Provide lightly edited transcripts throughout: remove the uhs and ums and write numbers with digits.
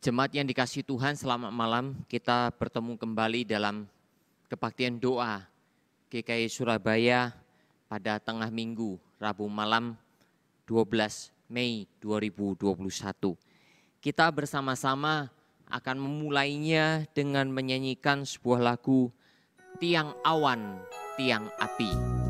Jemaat yang dikasihi Tuhan, selamat malam. Kita bertemu kembali dalam kebaktian doa GKI Surabaya pada tengah minggu, Rabu malam 12 Mei 2021. Kita bersama-sama akan memulainya dengan menyanyikan sebuah lagu Tiang Awan, Tiang Api.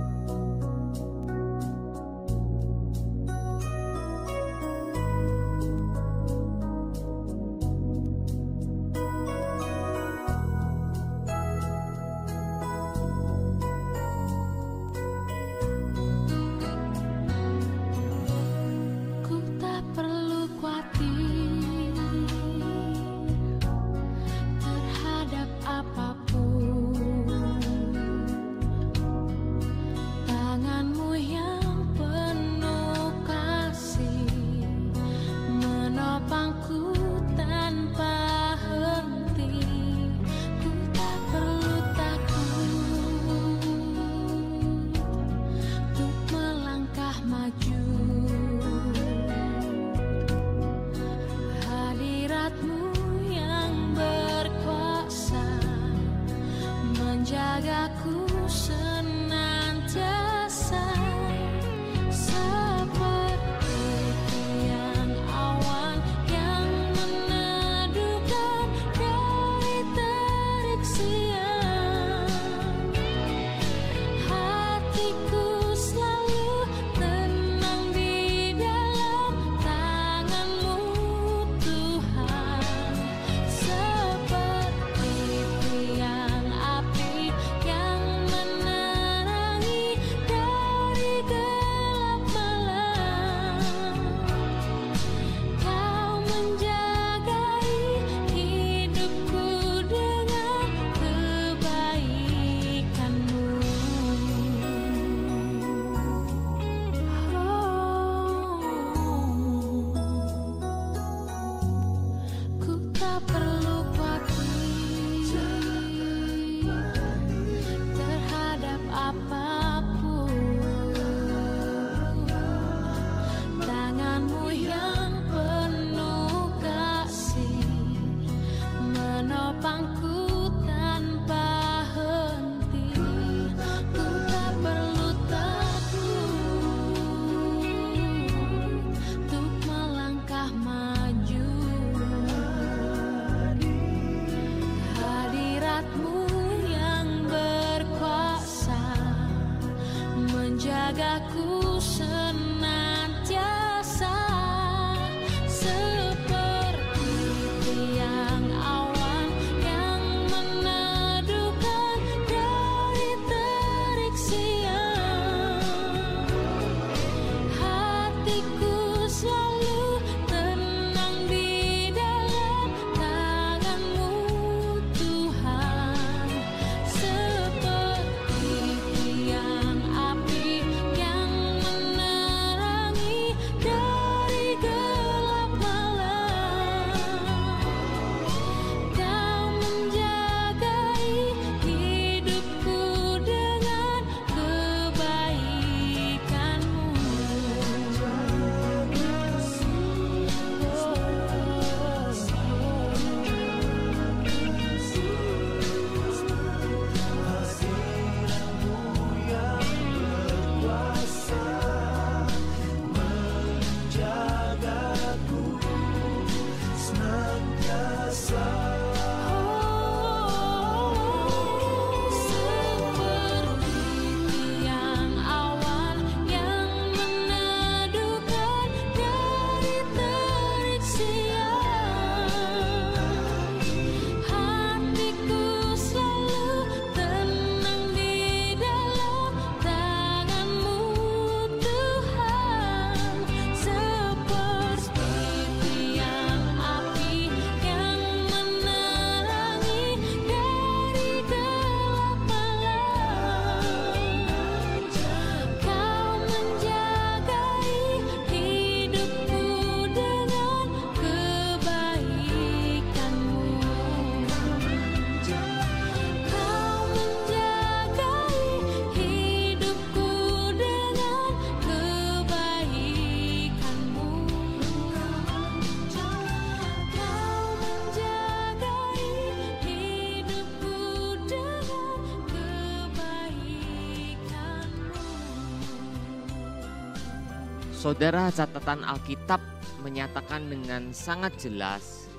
Saudara, catatan Alkitab menyatakan dengan sangat jelas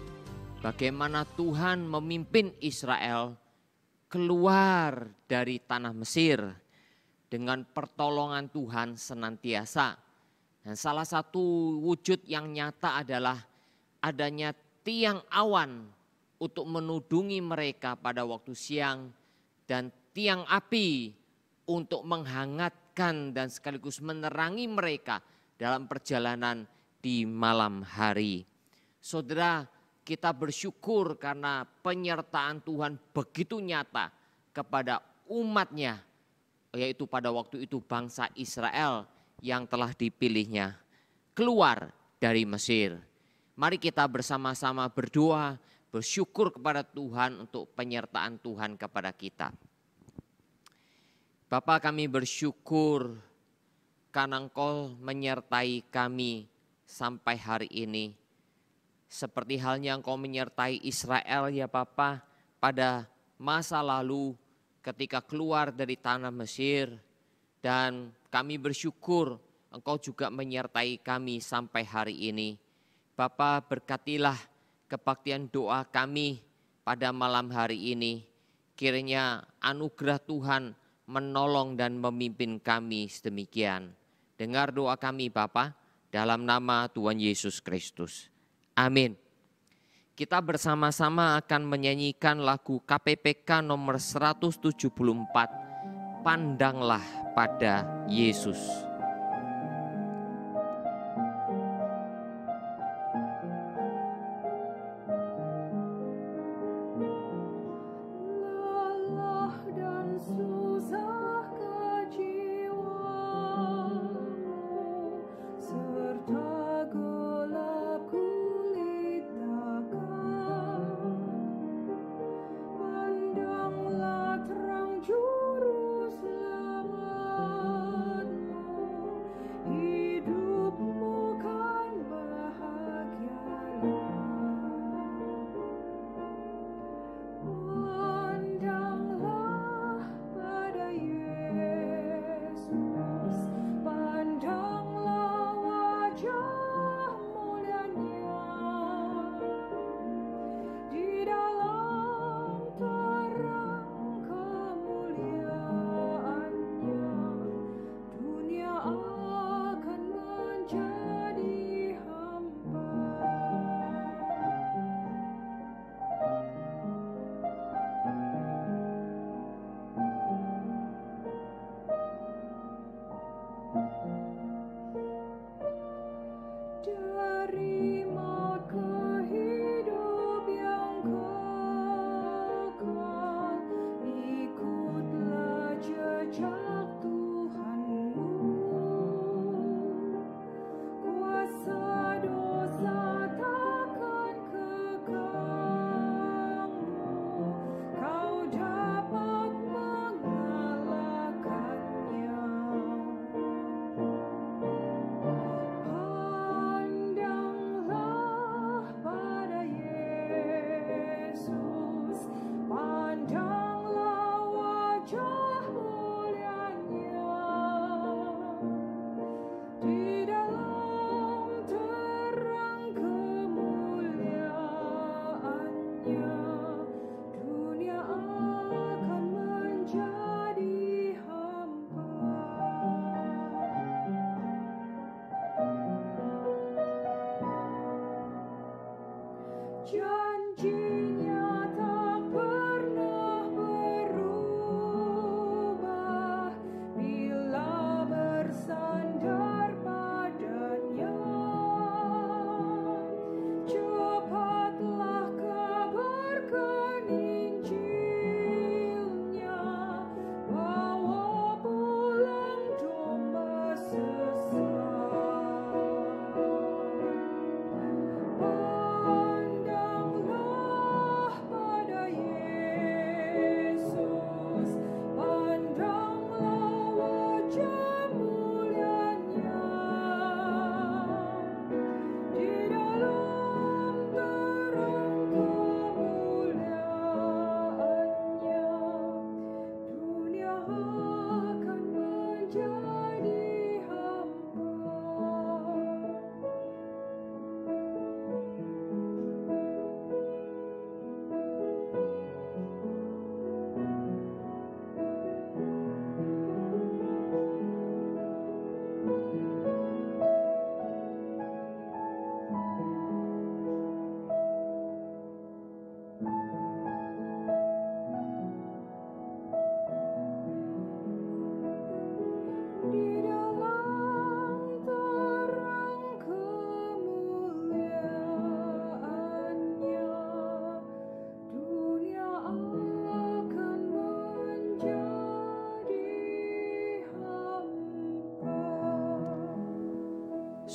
bagaimana Tuhan memimpin Israel keluar dari tanah Mesir dengan pertolongan Tuhan senantiasa. Dan salah satu wujud yang nyata adalah adanya tiang awan untuk menudungi mereka pada waktu siang dan tiang api untuk menghangatkan dan sekaligus menerangi mereka dalam perjalanan di malam hari. Saudara, kita bersyukur karena penyertaan Tuhan begitu nyata kepada umatnya, yaitu pada waktu itu bangsa Israel yang telah dipilihnya keluar dari Mesir. Mari kita bersama-sama berdoa, bersyukur kepada Tuhan untuk penyertaan Tuhan kepada kita. Bapa, kami bersyukur karena Engkau menyertai kami sampai hari ini. Seperti halnya Engkau menyertai Israel ya Bapa pada masa lalu ketika keluar dari tanah Mesir. Dan kami bersyukur Engkau juga menyertai kami sampai hari ini. Bapa, berkatilah kebaktian doa kami pada malam hari ini. Kiranya anugerah Tuhan menolong dan memimpin kami sedemikian. Dengar doa kami Bapa, dalam nama Tuhan Yesus Kristus. Amin. Kita bersama-sama akan menyanyikan lagu KPPK nomor 174, Pandanglah pada Yesus. Pandanglah terang juru selamat-Mu.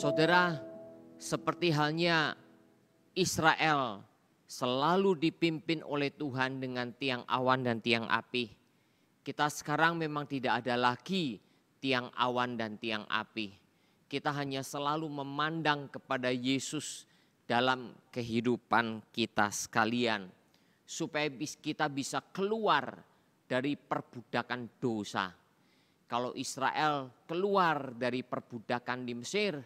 Saudara, seperti halnya Israel selalu dipimpin oleh Tuhan dengan tiang awan dan tiang api. Kita sekarang memang tidak ada lagi tiang awan dan tiang api. Kita hanya selalu memandang kepada Yesus dalam kehidupan kita sekalian. Supaya kita bisa keluar dari perbudakan dosa. Kalau Israel keluar dari perbudakan di Mesir,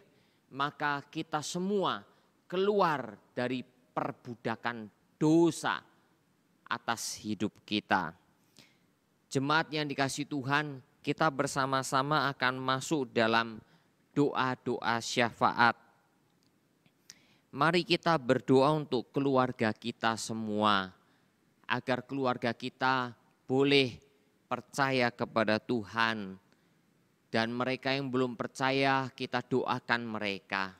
maka kita semua keluar dari perbudakan dosa atas hidup kita. Jemaat yang dikasihi Tuhan, kita bersama-sama akan masuk dalam doa-doa syafaat. Mari kita berdoa untuk keluarga kita semua, agar keluarga kita boleh percaya kepada Tuhan. Dan mereka yang belum percaya, kita doakan mereka.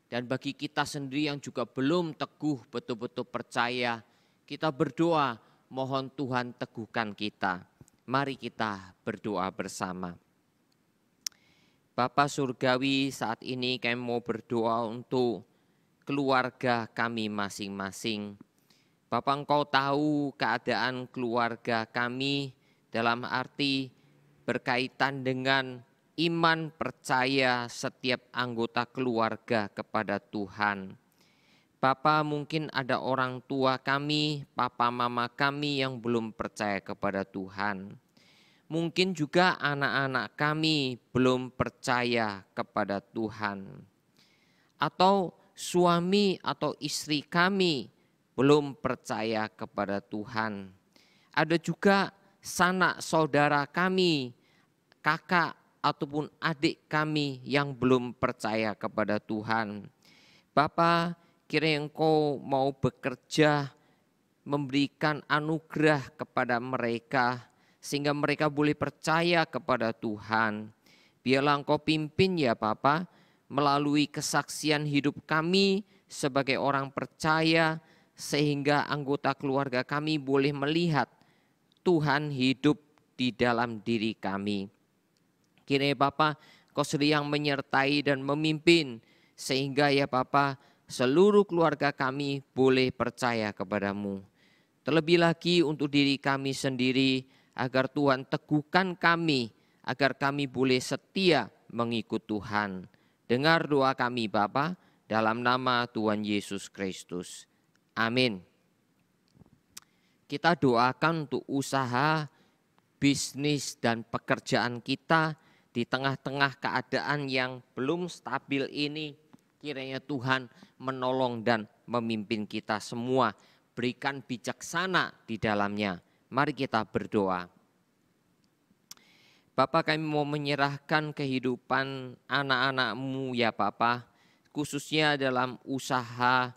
Dan bagi kita sendiri yang juga belum teguh betul-betul percaya, kita berdoa mohon Tuhan teguhkan kita. Mari kita berdoa bersama. Bapa Surgawi, saat ini kami mau berdoa untuk keluarga kami masing-masing. Bapa, Engkau tahu keadaan keluarga kami dalam arti berkaitan dengan iman percaya setiap anggota keluarga kepada Tuhan. Bapa, mungkin ada orang tua kami, papa mama kami yang belum percaya kepada Tuhan. Mungkin juga anak-anak kami belum percaya kepada Tuhan. Atau suami atau istri kami belum percaya kepada Tuhan. Ada juga sanak saudara kami, kakak ataupun adik kami yang belum percaya kepada Tuhan. Bapa, kiranya Engkau mau bekerja memberikan anugerah kepada mereka sehingga mereka boleh percaya kepada Tuhan. Biarlah Engkau pimpin ya Bapa, melalui kesaksian hidup kami sebagai orang percaya sehingga anggota keluarga kami boleh melihat Tuhan hidup di dalam diri kami. Kiranya Bapa, Kau sedang menyertai dan memimpin sehingga ya Bapa, seluruh keluarga kami boleh percaya kepadamu. Terlebih lagi untuk diri kami sendiri, agar Tuhan teguhkan kami, agar kami boleh setia mengikut Tuhan. Dengar doa kami Bapa, dalam nama Tuhan Yesus Kristus. Amin. Kita doakan untuk usaha, bisnis dan pekerjaan kita di tengah-tengah keadaan yang belum stabil ini. Kiranya Tuhan menolong dan memimpin kita semua, berikan bijaksana di dalamnya. Mari kita berdoa. Bapa, kami mau menyerahkan kehidupan anak-anak-Mu ya Bapa, khususnya dalam usaha,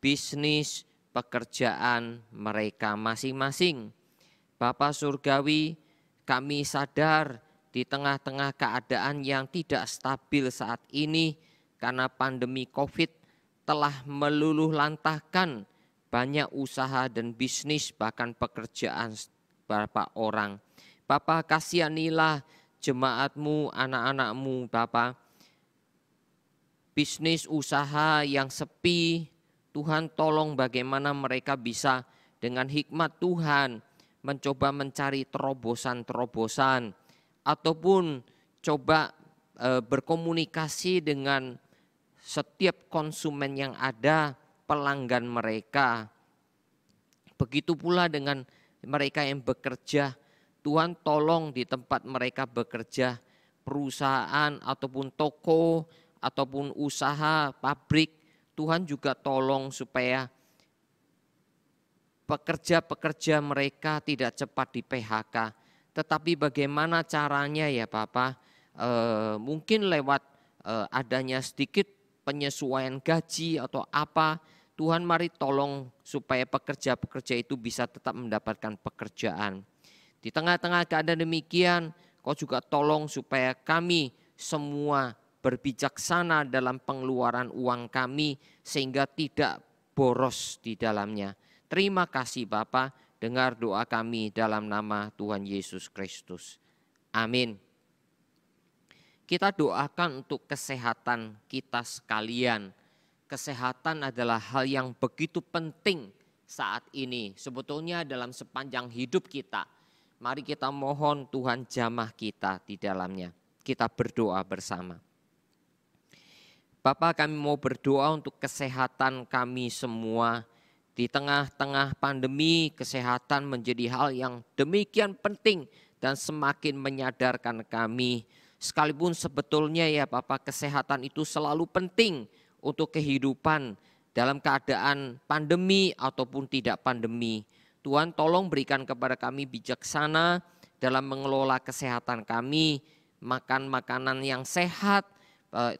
bisnis, pekerjaan mereka masing-masing. Bapa Surgawi, kami sadar di tengah-tengah keadaan yang tidak stabil saat ini, karena pandemi COVID telah meluluh lantahkan banyak usaha dan bisnis bahkan pekerjaan beberapa orang. Bapa, kasihanilah jemaat-Mu, anak-anak-Mu Bapa. Bisnis usaha yang sepi, Tuhan tolong bagaimana mereka bisa dengan hikmat Tuhan mencoba mencari terobosan-terobosan ataupun coba berkomunikasi dengan setiap konsumen yang ada, pelanggan mereka. Begitu pula dengan mereka yang bekerja, Tuhan tolong di tempat mereka bekerja, perusahaan ataupun toko ataupun usaha pabrik, Tuhan juga tolong supaya pekerja-pekerja mereka tidak cepat di PHK. Tetapi bagaimana caranya ya Bapak? Mungkin lewat adanya sedikit penyesuaian gaji atau apa, Tuhan mari tolong supaya pekerja-pekerja itu bisa tetap mendapatkan pekerjaan. Di tengah-tengah keadaan demikian, Kau juga tolong supaya kami semua berbijaksana dalam pengeluaran uang kami sehingga tidak boros di dalamnya. Terima kasih Bapa, dengar doa kami dalam nama Tuhan Yesus Kristus. Amin. kita doakan untuk kesehatan kita sekalian. Kesehatan adalah hal yang begitu penting saat ini. Sebetulnya dalam sepanjang hidup kita. Mari kita mohon Tuhan jamah kita di dalamnya. Kita berdoa bersama. Bapa, kami mau berdoa untuk kesehatan kami semua. Di tengah-tengah pandemi, kesehatan menjadi hal yang demikian penting dan semakin menyadarkan kami. Sekalipun sebetulnya ya Bapak, kesehatan itu selalu penting untuk kehidupan dalam keadaan pandemi ataupun tidak pandemi. Tuhan tolong berikan kepada kami bijaksana dalam mengelola kesehatan kami, makan makanan yang sehat,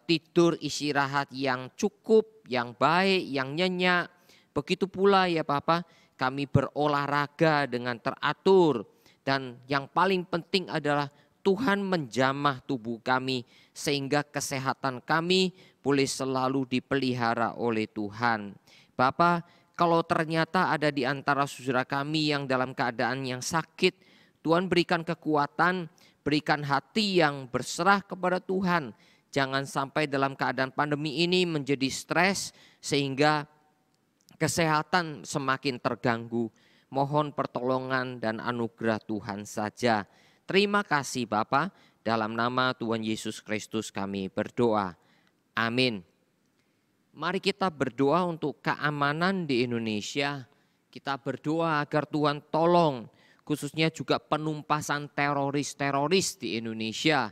tidur istirahat yang cukup, yang baik, yang nyenyak. Begitu pula ya Bapak, kami berolahraga dengan teratur. Dan yang paling penting adalah Tuhan menjamah tubuh kami sehingga kesehatan kami boleh selalu dipelihara oleh Tuhan. Bapak, kalau ternyata ada di antara saudara kami yang dalam keadaan yang sakit, Tuhan berikan kekuatan, berikan hati yang berserah kepada Tuhan. Jangan sampai dalam keadaan pandemi ini menjadi stres sehingga kesehatan semakin terganggu. Mohon pertolongan dan anugerah Tuhan saja. Terima kasih Bapa, dalam nama Tuhan Yesus Kristus kami berdoa. Amin. Mari kita berdoa untuk keamanan di Indonesia. Kita berdoa agar Tuhan tolong, khususnya juga penumpasan teroris-teroris di Indonesia.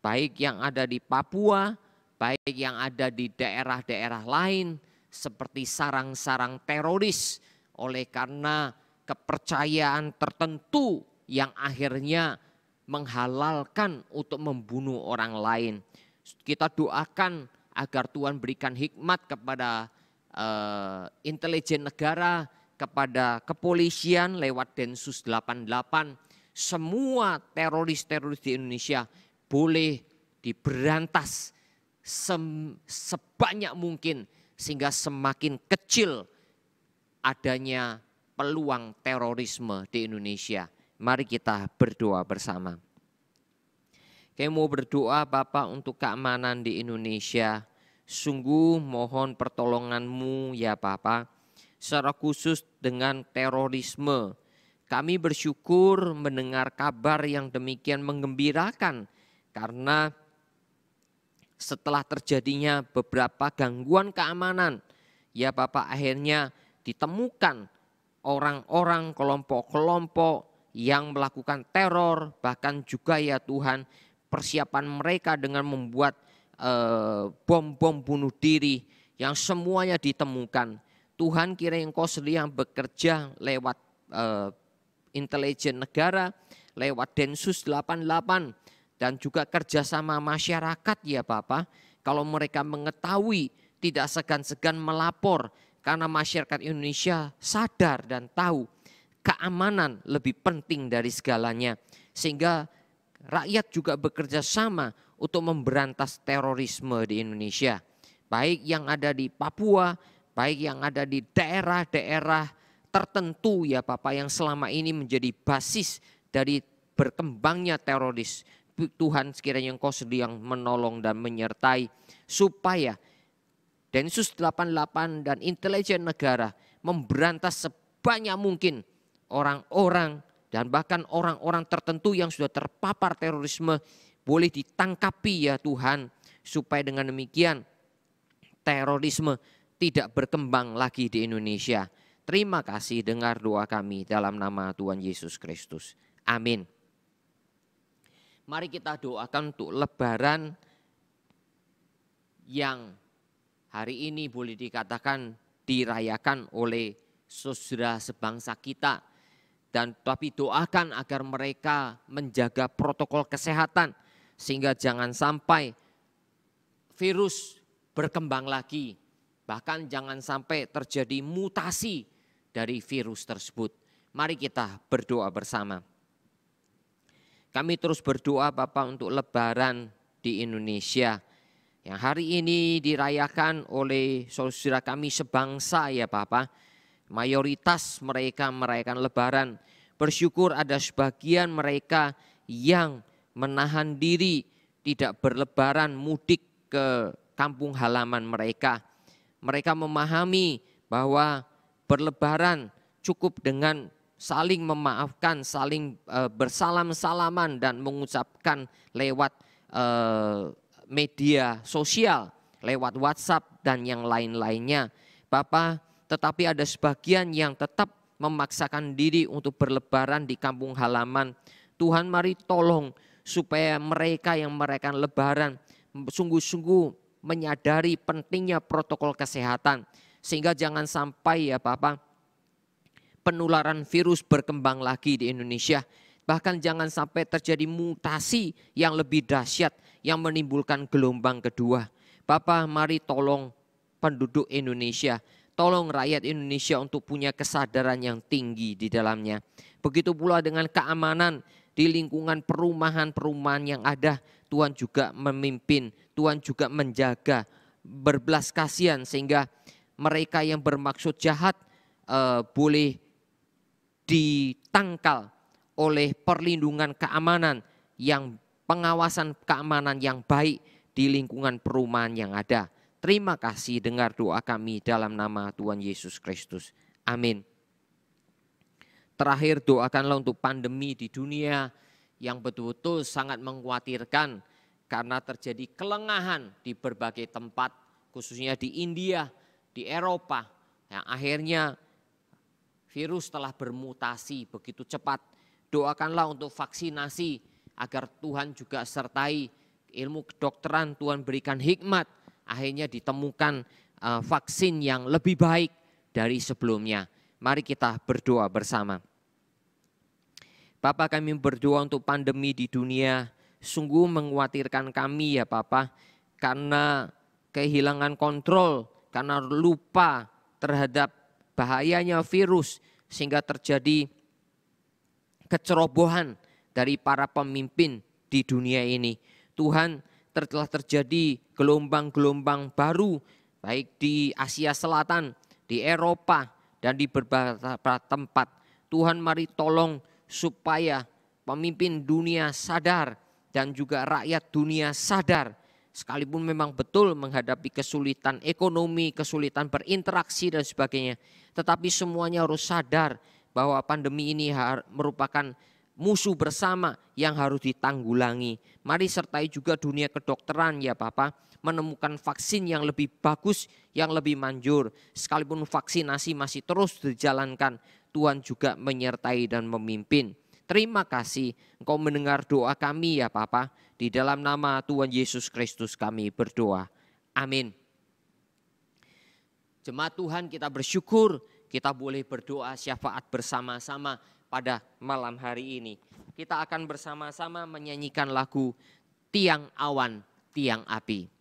Baik yang ada di Papua, baik yang ada di daerah-daerah lain, seperti sarang-sarang teroris oleh karena kepercayaan tertentu yang akhirnya menghalalkan untuk membunuh orang lain. Kita doakan agar Tuhan berikan hikmat kepada intelijen negara, kepada kepolisian lewat Densus 88. Semua teroris-teroris di Indonesia boleh diberantas sebanyak mungkin, sehingga semakin kecil adanya peluang terorisme di Indonesia. Mari kita berdoa bersama. Kami mau berdoa Bapak untuk keamanan di Indonesia. Sungguh mohon pertolongan-Mu ya Bapak. Secara khusus dengan terorisme. Kami bersyukur mendengar kabar yang demikian menggembirakan. Karena setelah terjadinya beberapa gangguan keamanan, ya Bapak, akhirnya ditemukan orang-orang, kelompok-kelompok yang melakukan teror, bahkan juga ya Tuhan persiapan mereka dengan membuat bom-bom bunuh diri yang semuanya ditemukan. Tuhan, kiranya Engkau sedang bekerja lewat intelijen negara, lewat Densus 88, dan juga kerjasama masyarakat ya Bapak. Kalau mereka mengetahui, tidak segan-segan melapor, karena masyarakat Indonesia sadar dan tahu keamanan lebih penting dari segalanya. Sehingga rakyat juga bekerja sama untuk memberantas terorisme di Indonesia. Baik yang ada di Papua, baik yang ada di daerah-daerah tertentu ya Bapak, yang selama ini menjadi basis dari berkembangnya teroris. Tuhan, sekiranya Engkau sedang menolong dan menyertai supaya Densus 88 dan intelijen negara memberantas sebanyak mungkin orang-orang dan bahkan orang-orang tertentu yang sudah terpapar terorisme boleh ditangkapi ya Tuhan, supaya dengan demikian terorisme tidak berkembang lagi di Indonesia. Terima kasih, dengar doa kami dalam nama Tuhan Yesus Kristus. Amin. Mari kita doakan untuk Lebaran yang hari ini boleh dikatakan dirayakan oleh saudara sebangsa kita. Dan tapi doakan agar mereka menjaga protokol kesehatan sehingga jangan sampai virus berkembang lagi. Bahkan jangan sampai terjadi mutasi dari virus tersebut. Mari kita berdoa bersama. Kami terus berdoa Bapak untuk Lebaran di Indonesia yang hari ini dirayakan oleh saudara kami sebangsa ya Bapak. Mayoritas mereka merayakan Lebaran. Bersyukur ada sebagian mereka yang menahan diri tidak berlebaran mudik ke kampung halaman mereka. Mereka memahami bahwa berlebaran cukup dengan saling memaafkan, saling bersalam-salaman dan mengucapkan lewat media sosial, lewat WhatsApp dan yang lain-lainnya. Bapak, tetapi ada sebagian yang tetap memaksakan diri untuk berlebaran di kampung halaman. Tuhan, mari tolong supaya mereka yang merayakan lebaran sungguh-sungguh menyadari pentingnya protokol kesehatan, sehingga jangan sampai ya Bapak, penularan virus berkembang lagi di Indonesia. Bahkan jangan sampai terjadi mutasi yang lebih dahsyat yang menimbulkan gelombang kedua. Bapak, mari tolong penduduk Indonesia, tolong rakyat Indonesia untuk punya kesadaran yang tinggi di dalamnya. Begitu pula dengan keamanan di lingkungan perumahan-perumahan yang ada. Tuhan juga memimpin, Tuhan juga menjaga, berbelas kasihan sehingga mereka yang bermaksud jahat boleh ditangkal oleh perlindungan keamanan, yang pengawasan keamanan yang baik di lingkungan perumahan yang ada. Terima kasih, dengar doa kami dalam nama Tuhan Yesus Kristus. Amin. Terakhir, doakanlah untuk pandemi di dunia yang betul-betul sangat mengkhawatirkan karena terjadi kelengahan di berbagai tempat, khususnya di India, di Eropa, yang akhirnya virus telah bermutasi begitu cepat. Doakanlah untuk vaksinasi agar Tuhan juga sertai ilmu kedokteran, Tuhan berikan hikmat, akhirnya ditemukan vaksin yang lebih baik dari sebelumnya. Mari kita berdoa bersama. Bapa, kami berdoa untuk pandemi di dunia, sungguh mengkhawatirkan kami ya Bapa, karena kehilangan kontrol, karena lupa terhadap bahayanya virus, sehingga terjadi kecerobohan dari para pemimpin di dunia ini. Tuhan, telah terjadi gelombang-gelombang baru baik di Asia Selatan, di Eropa, dan di beberapa tempat. Tuhan, mari tolong supaya pemimpin dunia sadar dan juga rakyat dunia sadar, sekalipun memang betul menghadapi kesulitan ekonomi, kesulitan berinteraksi dan sebagainya, tetapi semuanya harus sadar bahwa pandemi ini merupakan musuh bersama yang harus ditanggulangi. Mari sertai juga dunia kedokteran ya Bapak, menemukan vaksin yang lebih bagus, yang lebih manjur. Sekalipun vaksinasi masih terus dijalankan, Tuhan juga menyertai dan memimpin. Terima kasih Engkau mendengar doa kami ya Bapa. Di dalam nama Tuhan Yesus Kristus kami berdoa. Amin. Jemaat Tuhan, kita bersyukur kita boleh berdoa syafaat bersama-sama pada malam hari ini. Kita akan bersama-sama menyanyikan lagu Tiang Awan, Tiang Api.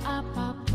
Apapun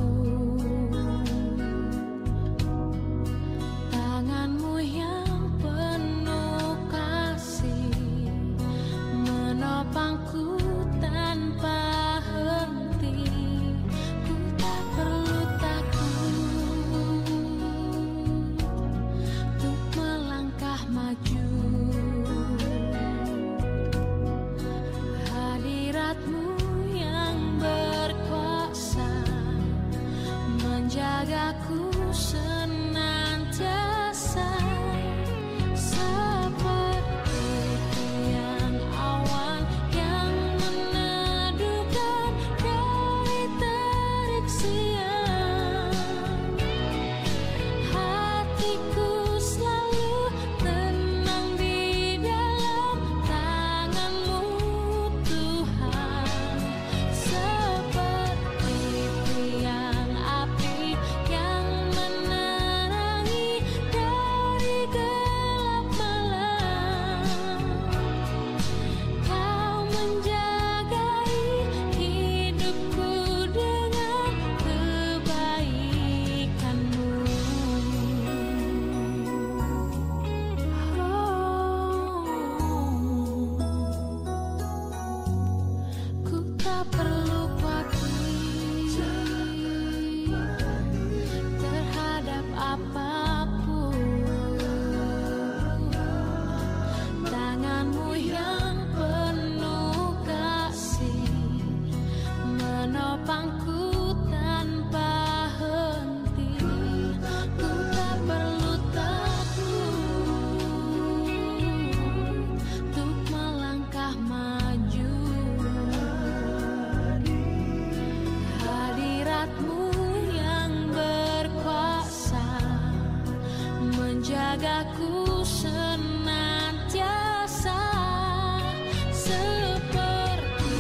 menjagaku senantiasa seperti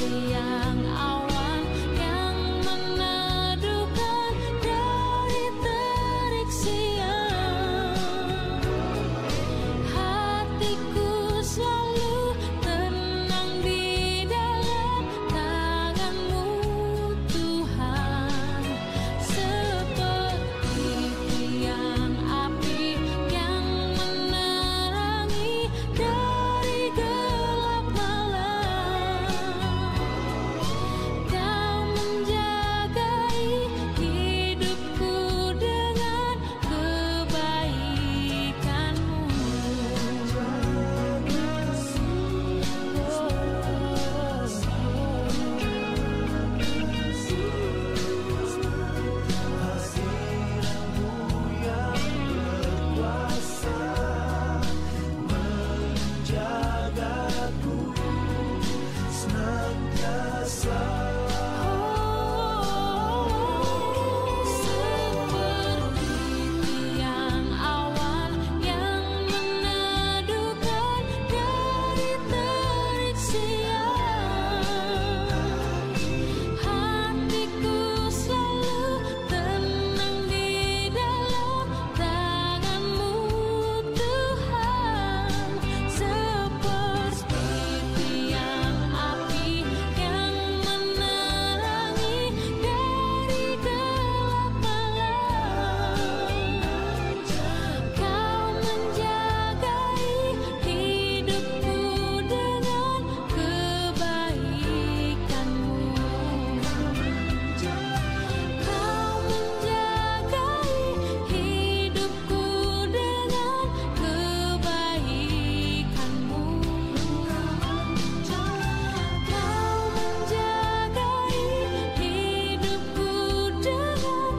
tiang awan yang meneduhkan dari terik siang. Hatiku selalu tenang di dalam tangan-Mu Tuhan, seperti tiang api yang menerangi dari gelap malam. Kau menjagai hidupku dengan seperti tiang awan yang meneduhkan dari terik siang. Hatiku selalu tenang di dalam tangan-Mu Tuhan, seperti tiang api yang menerangi dari gelap malam. Kau menjagai hidupku dengan kebaikan-Mu. Kau menjagai hidupku dengan kebaikan-Mu. Kau menjagai hidupku dengan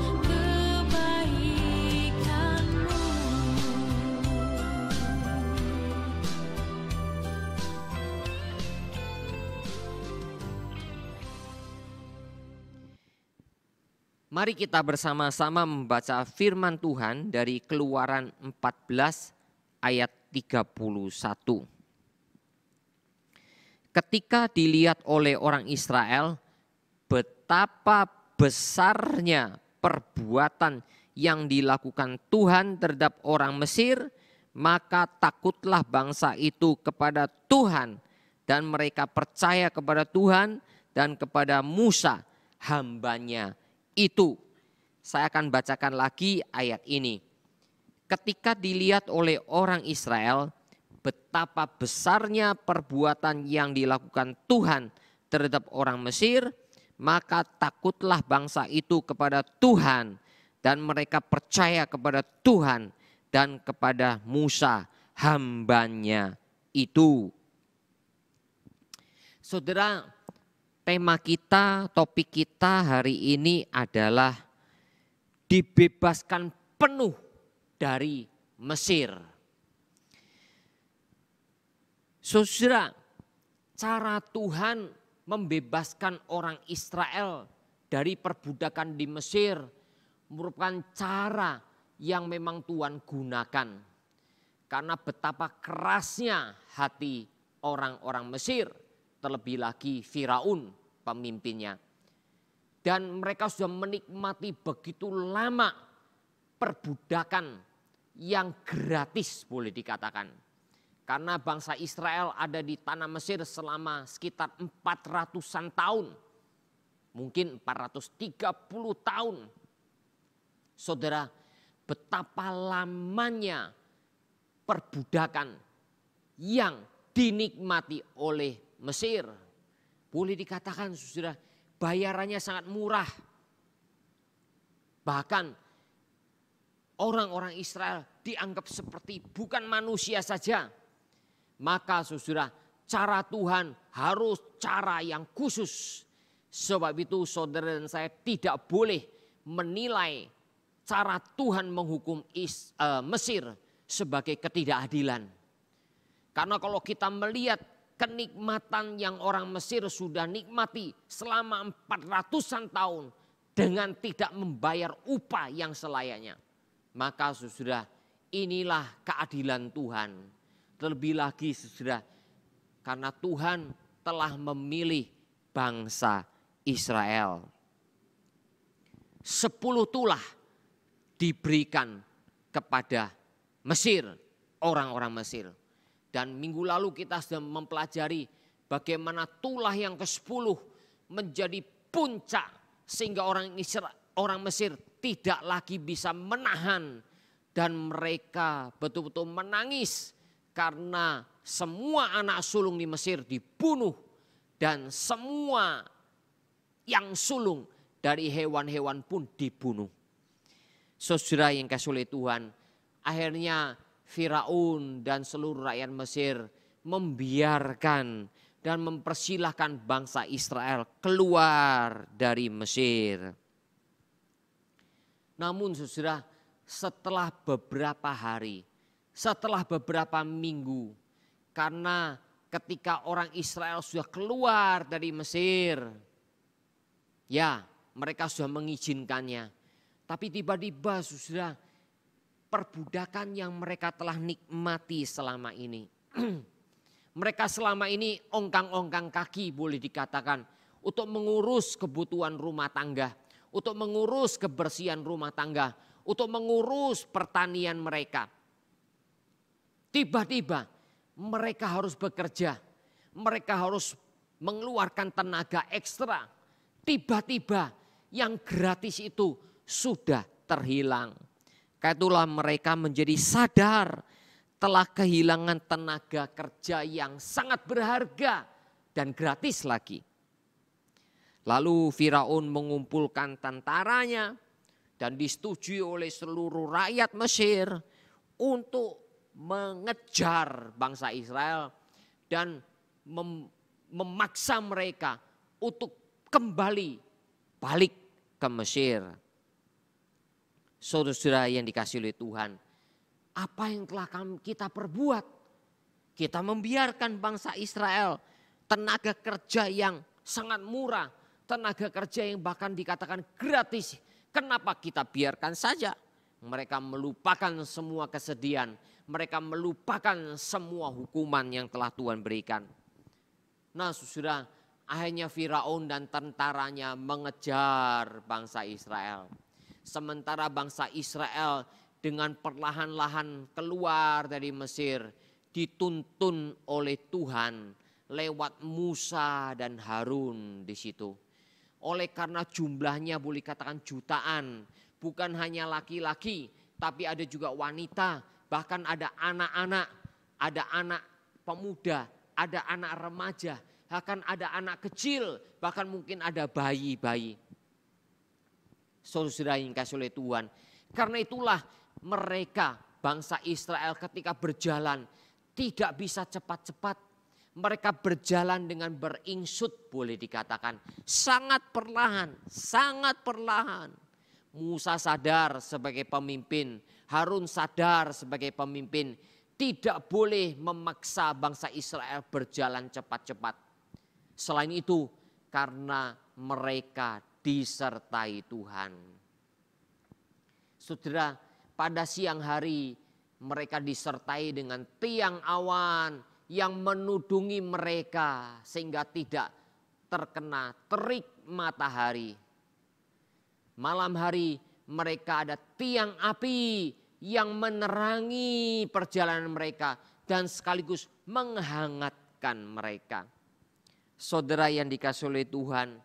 Mari kita bersama-sama membaca firman Tuhan dari Keluaran 14 ayat 31. Ketika dilihat oleh orang Israel betapa besarnya perbuatan yang dilakukan Tuhan terhadap orang Mesir, maka takutlah bangsa itu kepada Tuhan dan mereka percaya kepada Tuhan dan kepada Musa hambanya itu. Saya akan bacakan lagi ayat ini. Ketika dilihat oleh orang Israel betapa besarnya perbuatan yang dilakukan Tuhan terhadap orang Mesir, maka takutlah bangsa itu kepada Tuhan dan mereka percaya kepada Tuhan dan kepada Musa hambanya itu. Saudara, tema kita, topik kita hari ini adalah dibebaskan penuh dari Mesir. Saudara, cara Tuhan membebaskan orang Israel dari perbudakan di Mesir merupakan cara yang memang Tuhan gunakan. Karena betapa kerasnya hati orang-orang Mesir, terlebih lagi Firaun pemimpinnya. Dan mereka sudah menikmati begitu lama perbudakan yang gratis boleh dikatakan. Karena bangsa Israel ada di tanah Mesir selama sekitar 400-an tahun. Mungkin 430 tahun. Saudara, betapa lamanya perbudakan yang dinikmati oleh Mesir. Boleh dikatakan saudara, bayarannya sangat murah. Bahkan orang-orang Israel dianggap seperti bukan manusia saja. Maka saudara, cara Tuhan harus cara yang khusus. Sebab itu saudara dan saya tidak boleh menilai cara Tuhan menghukum Mesir sebagai ketidakadilan. Karena kalau kita melihat kenikmatan yang orang Mesir sudah nikmati selama 400-an tahun dengan tidak membayar upah yang selayaknya. Maka saudara, inilah keadilan Tuhan. Terlebih lagi saudara, karena Tuhan telah memilih bangsa Israel. 10 tulah diberikan kepada Mesir, orang-orang Mesir. Dan minggu lalu kita sudah mempelajari bagaimana tulah yang ke-10 menjadi puncak sehingga orang Mesir tidak lagi bisa menahan dan mereka betul-betul menangis karena semua anak sulung di Mesir dibunuh dan semua yang sulung dari hewan-hewan pun dibunuh. Saudara yang kasih oleh Tuhan, akhirnya Firaun dan seluruh rakyat Mesir membiarkan dan mempersilahkan bangsa Israel keluar dari Mesir. Namun saudara, setelah beberapa hari, setelah beberapa minggu, karena ketika orang Israel sudah keluar dari Mesir, ya mereka sudah mengizinkannya. Tapi tiba-tiba saudara, perbudakan yang mereka telah nikmati selama ini. Mereka selama ini ongkang-ongkang kaki boleh dikatakan untuk mengurus kebutuhan rumah tangga, untuk mengurus kebersihan rumah tangga, untuk mengurus pertanian mereka. Tiba-tiba mereka harus bekerja, mereka harus mengeluarkan tenaga ekstra. Tiba-tiba yang gratis itu sudah terhilang. Karena itulah mereka menjadi sadar telah kehilangan tenaga kerja yang sangat berharga dan gratis lagi. Lalu Firaun mengumpulkan tentaranya dan disetujui oleh seluruh rakyat Mesir untuk mengejar bangsa Israel dan memaksa mereka untuk kembali balik ke Mesir. Saudara-saudara yang dikasihi oleh Tuhan, apa yang telah kita perbuat? Kita membiarkan bangsa Israel tenaga kerja yang sangat murah, tenaga kerja yang bahkan dikatakan gratis. Kenapa kita biarkan saja? Mereka melupakan semua kesedihan, mereka melupakan semua hukuman yang telah Tuhan berikan. Nah saudara, akhirnya Firaun dan tentaranya mengejar bangsa Israel. Sementara bangsa Israel dengan perlahan-lahan keluar dari Mesir dituntun oleh Tuhan lewat Musa dan Harun di situ. Oleh karena jumlahnya boleh katakan jutaan, bukan hanya laki-laki tapi ada juga wanita, bahkan ada anak-anak, ada anak pemuda, ada anak remaja, bahkan ada anak kecil, bahkan mungkin ada bayi-bayi. Saudara yang kasih oleh Tuhan, karena itulah mereka bangsa Israel ketika berjalan tidak bisa cepat-cepat. Mereka berjalan dengan beringsut boleh dikatakan. Sangat perlahan, sangat perlahan. Musa sadar sebagai pemimpin, Harun sadar sebagai pemimpin. Tidak boleh memaksa bangsa Israel berjalan cepat-cepat. Selain itu karena mereka disertai Tuhan. Saudara, pada siang hari mereka disertai dengan tiang awan yang menudungi mereka sehingga tidak terkena terik matahari. Malam hari mereka ada tiang api yang menerangi perjalanan mereka dan sekaligus menghangatkan mereka. Saudara yang dikasihi oleh Tuhan,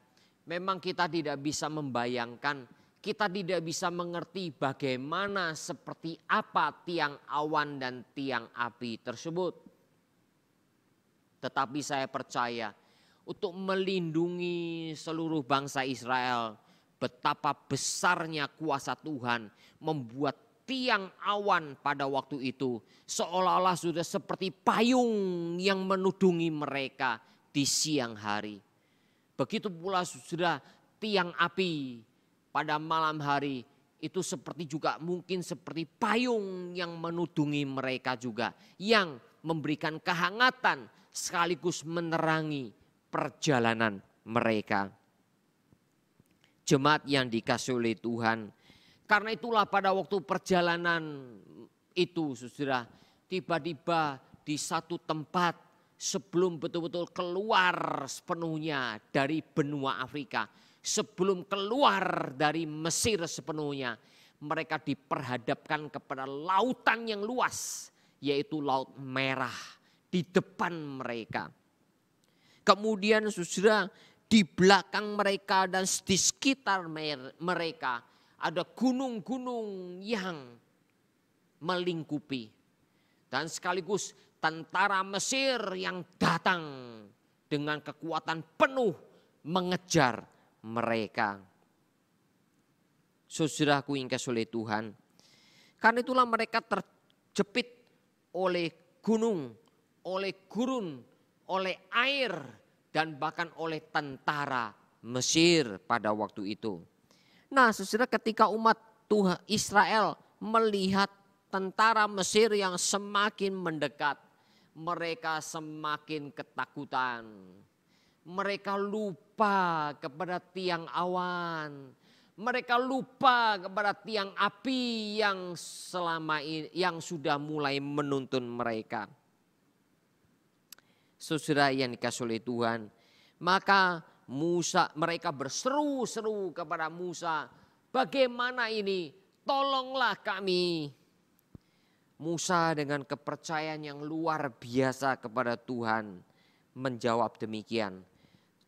memang kita tidak bisa membayangkan, kita tidak bisa mengerti bagaimana seperti apa tiang awan dan tiang api tersebut. Tetapi saya percaya untuk melindungi seluruh bangsa Israel, betapa besarnya kuasa Tuhan membuat tiang awan pada waktu itu seolah-olah sudah seperti payung yang menudungi mereka di siang hari. Begitu pula sudah tiang api pada malam hari itu seperti juga mungkin seperti payung yang menudungi mereka juga, yang memberikan kehangatan sekaligus menerangi perjalanan mereka. Jemaat yang dikasihi oleh Tuhan, karena itulah pada waktu perjalanan itu saudara, tiba-tiba di satu tempat sebelum betul-betul keluar sepenuhnya dari benua Afrika, sebelum keluar dari Mesir sepenuhnya, mereka diperhadapkan kepada lautan yang luas, yaitu Laut Merah di depan mereka. Kemudian saudara, di belakang mereka dan di sekitar mereka ada gunung-gunung yang melingkupi. Dan sekaligus tentara Mesir yang datang dengan kekuatan penuh mengejar mereka. Saudaraku yang kasih oleh Tuhan, karena itulah mereka terjepit oleh gunung, oleh gurun, oleh air, dan bahkan oleh tentara Mesir pada waktu itu. Nah saudara, ketika umat Tuhan Israel melihat tentara Mesir yang semakin mendekat, mereka semakin ketakutan. Mereka lupa kepada tiang awan. Mereka lupa kepada tiang api yang selama ini, yang sudah mulai menuntun mereka. Saudara yang dikasihi oleh Tuhan, maka mereka berseru-seru kepada Musa, bagaimana ini? Tolonglah kami. Musa dengan kepercayaan yang luar biasa kepada Tuhan menjawab demikian,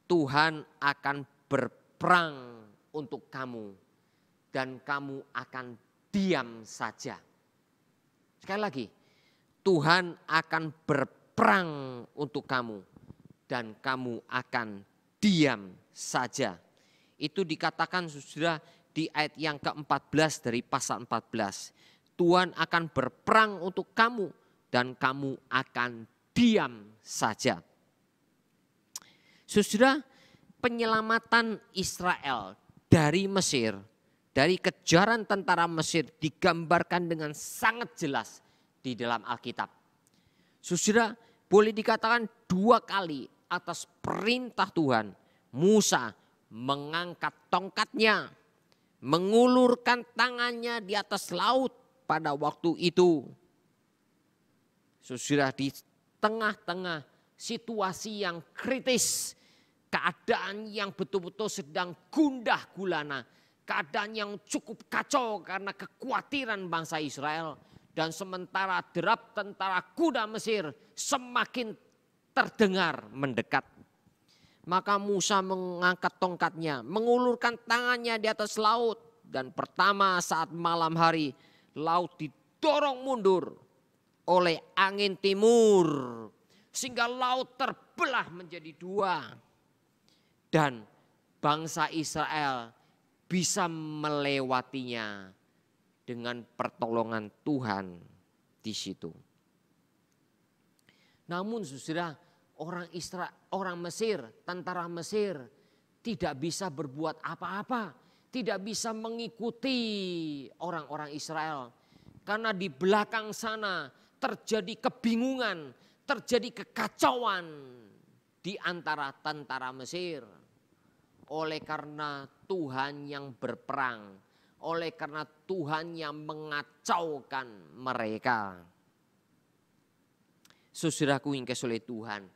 Tuhan akan berperang untuk kamu dan kamu akan diam saja. Sekali lagi, Tuhan akan berperang untuk kamu dan kamu akan diam saja. Itu dikatakan saudara di ayat yang ke-14 dari pasal 14. Tuhan akan berperang untuk kamu dan kamu akan diam saja. Saudara, penyelamatan Israel dari Mesir, dari kejaran tentara Mesir digambarkan dengan sangat jelas di dalam Alkitab. Saudara, boleh dikatakan 2 kali atas perintah Tuhan, Musa mengangkat tongkatnya, mengulurkan tangannya di atas laut pada waktu itu. Saudara, di tengah-tengah situasi yang kritis, keadaan yang betul-betul sedang gundah gulana, keadaan yang cukup kacau karena kekhawatiran bangsa Israel, dan sementara derap tentara kuda Mesir semakin terdengar mendekat. Maka Musa mengangkat tongkatnya, mengulurkan tangannya di atas laut, dan pertama saat malam hari laut didorong mundur oleh angin timur sehingga laut terbelah menjadi 2. Dan bangsa Israel bisa melewatinya dengan pertolongan Tuhan di situ. Namun saudara, orang Mesir, tentara Mesir tidak bisa berbuat apa-apa, tidak bisa mengikuti orang-orang Israel. Karena di belakang sana terjadi kebingungan, terjadi kekacauan di antara tentara Mesir. Oleh karena Tuhan yang berperang, oleh karena Tuhan yang mengacaukan mereka. Saudaraku yang kasih oleh Tuhan,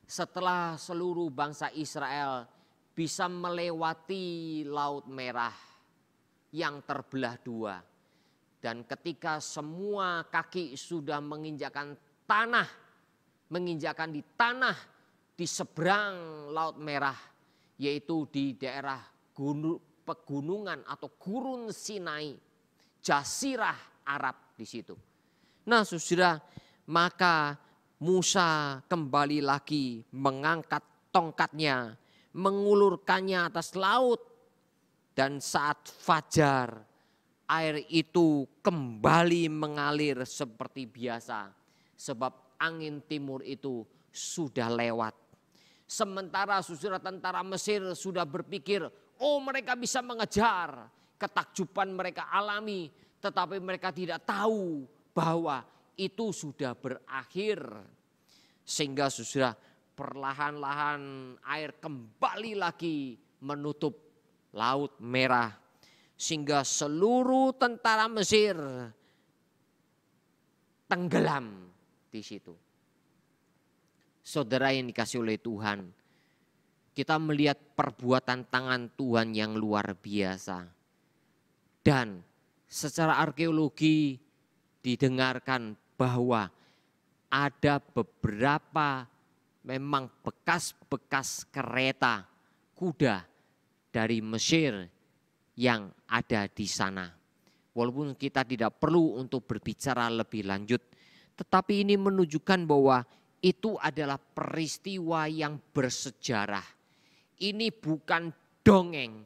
setelah seluruh bangsa Israel bisa melewati Laut Merah yang terbelah 2. Dan ketika semua kaki sudah menginjakkan di tanah di seberang Laut Merah, yaitu di daerah pegunungan atau gurun Sinai, Jazirah Arab di situ. Nah saudara, maka Musa kembali lagi mengangkat tongkatnya, mengulurkannya atas laut, dan saat fajar air itu kembali mengalir seperti biasa, sebab angin timur itu sudah lewat. Sementara saudara, tentara Mesir sudah berpikir, oh mereka bisa mengejar. Ketakjuban mereka alami, tetapi mereka tidak tahu bahwa itu sudah berakhir. Sehingga saudara, perlahan-lahan air kembali lagi menutup Laut Merah. Sehingga seluruh tentara Mesir tenggelam di situ. Saudara yang dikasih oleh Tuhan, kita melihat perbuatan tangan Tuhan yang luar biasa. Dan secara arkeologi didengarkan bahwa ada beberapa memang bekas-bekas kereta kuda dari Mesir yang ada di sana. Walaupun kita tidak perlu untuk berbicara lebih lanjut, tetapi ini menunjukkan bahwa itu adalah peristiwa yang bersejarah. Ini bukan dongeng,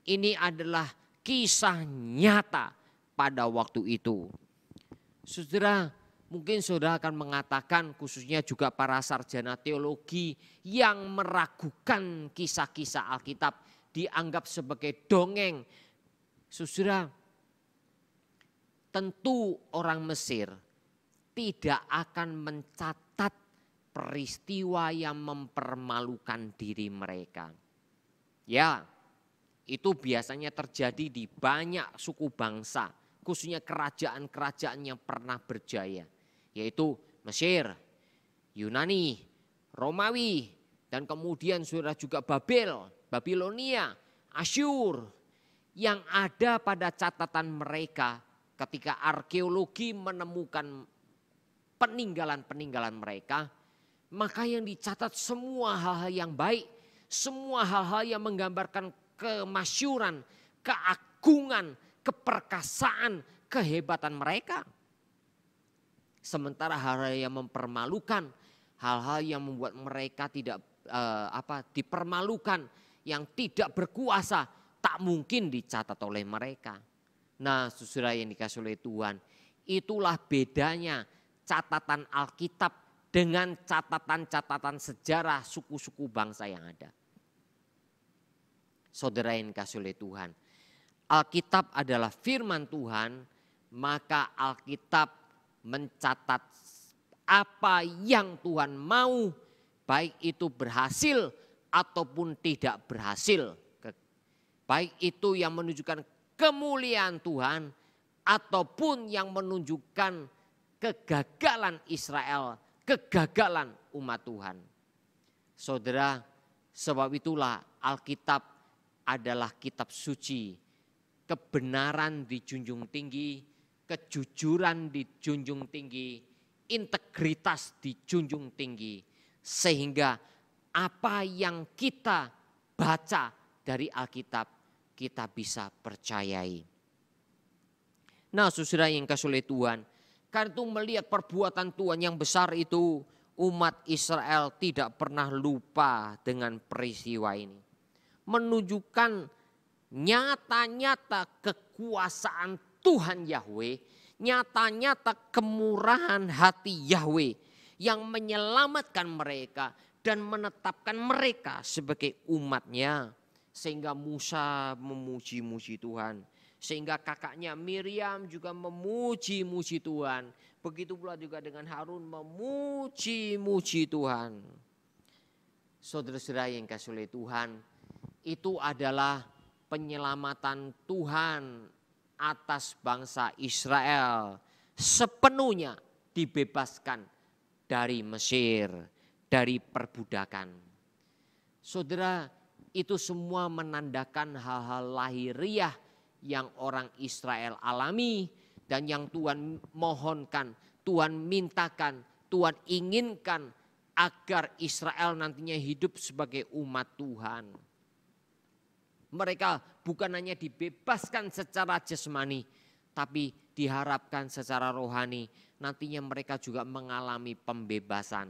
ini adalah kisah nyata pada waktu itu. Saudara, mungkin saudara akan mengatakan, khususnya juga para sarjana teologi yang meragukan kisah-kisah Alkitab dianggap sebagai dongeng. Saudara, tentu orang Mesir tidak akan mencatat peristiwa yang mempermalukan diri mereka. Ya, itu biasanya terjadi di banyak suku bangsa, khususnya kerajaan-kerajaan yang pernah berjaya, yaitu Mesir, Yunani, Romawi, dan kemudian saudara juga Babilonia, Asyur, yang ada pada catatan mereka ketika arkeologi menemukan peninggalan-peninggalan mereka, maka yang dicatat semua hal-hal yang baik, semua hal-hal yang menggambarkan kemasyuran, keagungan, keperkasaan, kehebatan mereka. Sementara hal-hal yang mempermalukan, hal-hal yang membuat mereka tidak dipermalukan, yang tidak berkuasa, tak mungkin dicatat oleh mereka. Nah, saudara yang dikasih oleh Tuhan, itulah bedanya catatan Alkitab dengan catatan-catatan sejarah suku-suku bangsa yang ada. Saudara yang dikasih oleh Tuhan, Alkitab adalah firman Tuhan, maka Alkitab mencatat apa yang Tuhan mau, baik itu berhasil ataupun tidak berhasil. Baik itu yang menunjukkan kemuliaan Tuhan ataupun yang menunjukkan kegagalan Israel, kegagalan umat Tuhan. Saudara, sebab itulah Alkitab adalah kitab suci. Kebenaran dijunjung tinggi, kejujuran dijunjung tinggi, integritas dijunjung tinggi. Sehingga apa yang kita baca dari Alkitab kita bisa percayai. Nah, saudara yang kasih oleh Tuhan, karena itu melihat perbuatan Tuhan yang besar itu, umat Israel tidak pernah lupa dengan peristiwa ini. Menunjukkan nyata-nyata kekuasaan Tuhan Yahweh, nyata-nyata kemurahan hati Yahweh yang menyelamatkan mereka dan menetapkan mereka sebagai umatnya. Sehingga Musa memuji-muji Tuhan. Sehingga kakaknya Miriam juga memuji-muji Tuhan. Begitu pula juga dengan Harun memuji-muji Tuhan. Saudara-saudara yang kasih oleh Tuhan, itu adalah penyelamatan Tuhan atas bangsa Israel. Sepenuhnya dibebaskan dari Mesir, dari perbudakan. Saudara, itu semua menandakan hal-hal lahiriah yang orang Israel alami dan yang Tuhan mohonkan, Tuhan mintakan, Tuhan inginkan agar Israel nantinya hidup sebagai umat Tuhan. Mereka bukan hanya dibebaskan secara jasmani, tapi diharapkan secara rohani nantinya mereka juga mengalami pembebasan.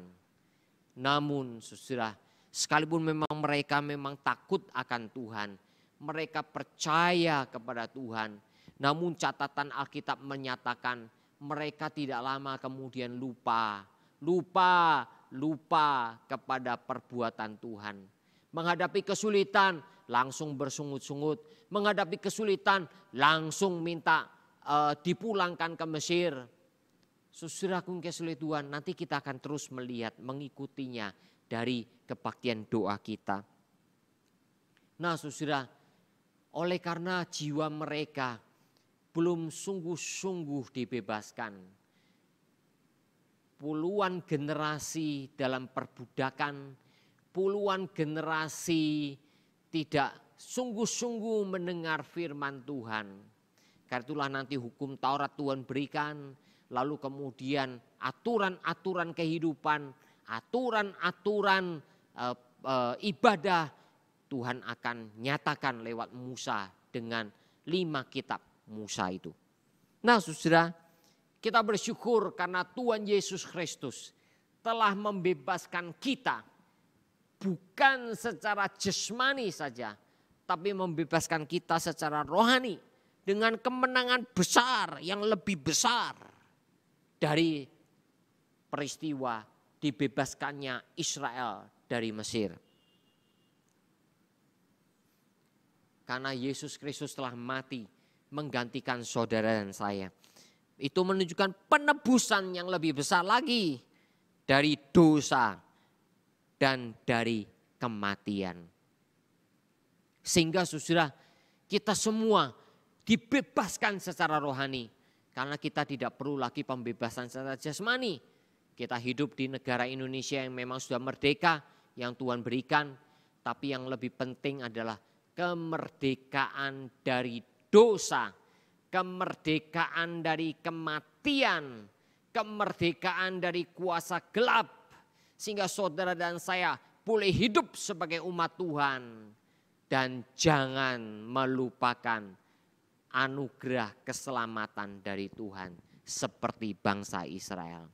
Namun saudara, sekalipun memang mereka memang takut akan Tuhan, mereka percaya kepada Tuhan. Namun catatan Alkitab menyatakan mereka tidak lama kemudian lupa kepada perbuatan Tuhan. Menghadapi kesulitan langsung bersungut-sungut. Menghadapi kesulitan langsung minta dipulangkan ke Mesir. Saudaraku yang kasih oleh Tuhan, nanti kita akan terus melihat, mengikutinya dari kebaktian doa kita. Nah saudara, oleh karena jiwa mereka belum sungguh-sungguh dibebaskan, puluhan generasi dalam perbudakan, puluhan generasi tidak sungguh-sungguh mendengar firman Tuhan. Karena itulah nanti hukum Taurat Tuhan berikan, lalu kemudian aturan-aturan kehidupan, aturan-aturan ibadah Tuhan akan nyatakan lewat Musa dengan 5 kitab Musa itu. Nah saudara, kita bersyukur karena Tuhan Yesus Kristus telah membebaskan kita bukan secara jasmani saja, tapi membebaskan kita secara rohani dengan kemenangan besar yang lebih besar dari peristiwa dibebaskannya Israel dari Mesir. Karena Yesus Kristus telah mati menggantikan saudara dan saya. Itu menunjukkan penebusan yang lebih besar lagi dari dosa dan dari kematian. Sehingga saudara, kita semua dibebaskan secara rohani. Karena kita tidak perlu lagi pembebasan secara jasmani. Kita hidup di negara Indonesia yang memang sudah merdeka, yang Tuhan berikan. Tapi yang lebih penting adalah kemerdekaan dari dosa, kemerdekaan dari kematian, kemerdekaan dari kuasa gelap. Sehingga saudara dan saya boleh hidup sebagai umat Tuhan. Dan jangan melupakan anugerah keselamatan dari Tuhan seperti bangsa Israel.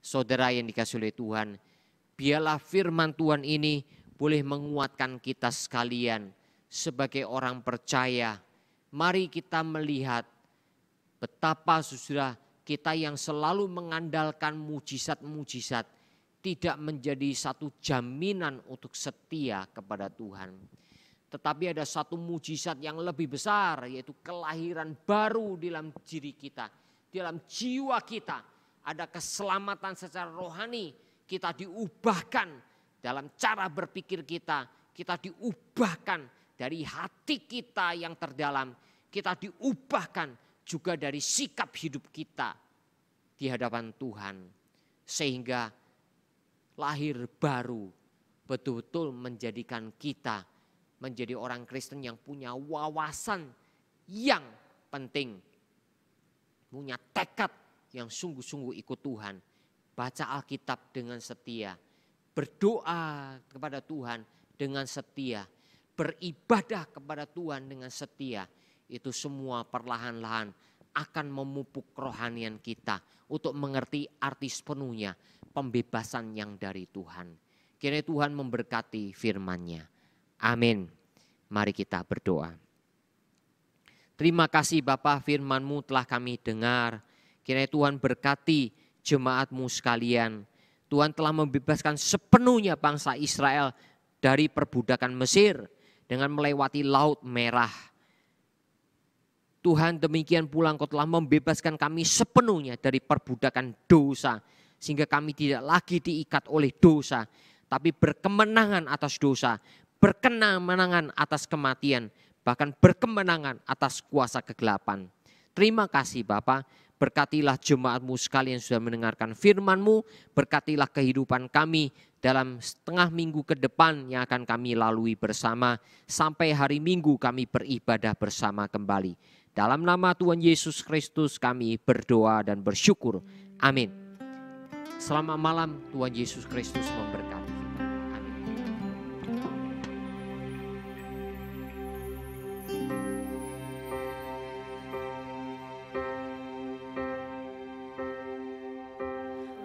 Saudara yang dikasihi oleh Tuhan, biarlah firman Tuhan ini boleh menguatkan kita sekalian sebagai orang percaya. Mari kita melihat betapa saudara kita yang selalu mengandalkan mujizat-mujizat tidak menjadi satu jaminan untuk setia kepada Tuhan. Tetapi ada satu mujizat yang lebih besar, yaitu kelahiran baru di dalam diri kita. Di dalam jiwa kita ada keselamatan secara rohani. Kita diubahkan dalam cara berpikir kita. Kita diubahkan dari hati kita yang terdalam. Kita diubahkan juga dari sikap hidup kita di hadapan Tuhan. Sehingga lahir baru betul-betul menjadikan kita menjadi orang Kristen yang punya wawasan yang penting. Punya tekad yang sungguh-sungguh ikut Tuhan. Baca Alkitab dengan setia. Berdoa kepada Tuhan dengan setia. Beribadah kepada Tuhan dengan setia. Itu semua perlahan-lahan akan memupuk kerohanian kita. Untuk mengerti arti sepenuhnya pembebasan yang dari Tuhan. Kiranya Tuhan memberkati firman-Nya. Amin. Mari kita berdoa. Terima kasih Bapa, firman-Mu telah kami dengar. Kiranya Tuhan berkati jemaat-Mu sekalian. Tuhan telah membebaskan sepenuhnya bangsa Israel dari perbudakan Mesir dengan melewati Laut Merah. Tuhan demikian pula Engkau telah membebaskan kami sepenuhnya dari perbudakan dosa. Sehingga kami tidak lagi diikat oleh dosa, tapi berkemenangan atas dosa. Berkemenangan atas kematian, bahkan berkemenangan atas kuasa kegelapan. Terima kasih Bapa, berkatilah jemaat-Mu sekalian sudah mendengarkan firman-Mu, berkatilah kehidupan kami dalam setengah minggu ke depan yang akan kami lalui bersama, sampai hari Minggu kami beribadah bersama kembali. Dalam nama Tuhan Yesus Kristus kami berdoa dan bersyukur. Amin. Selamat malam, Tuhan Yesus Kristus memberkati.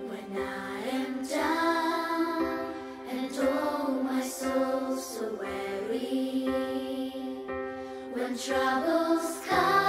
When I am down and oh my soul so weary, when troubles come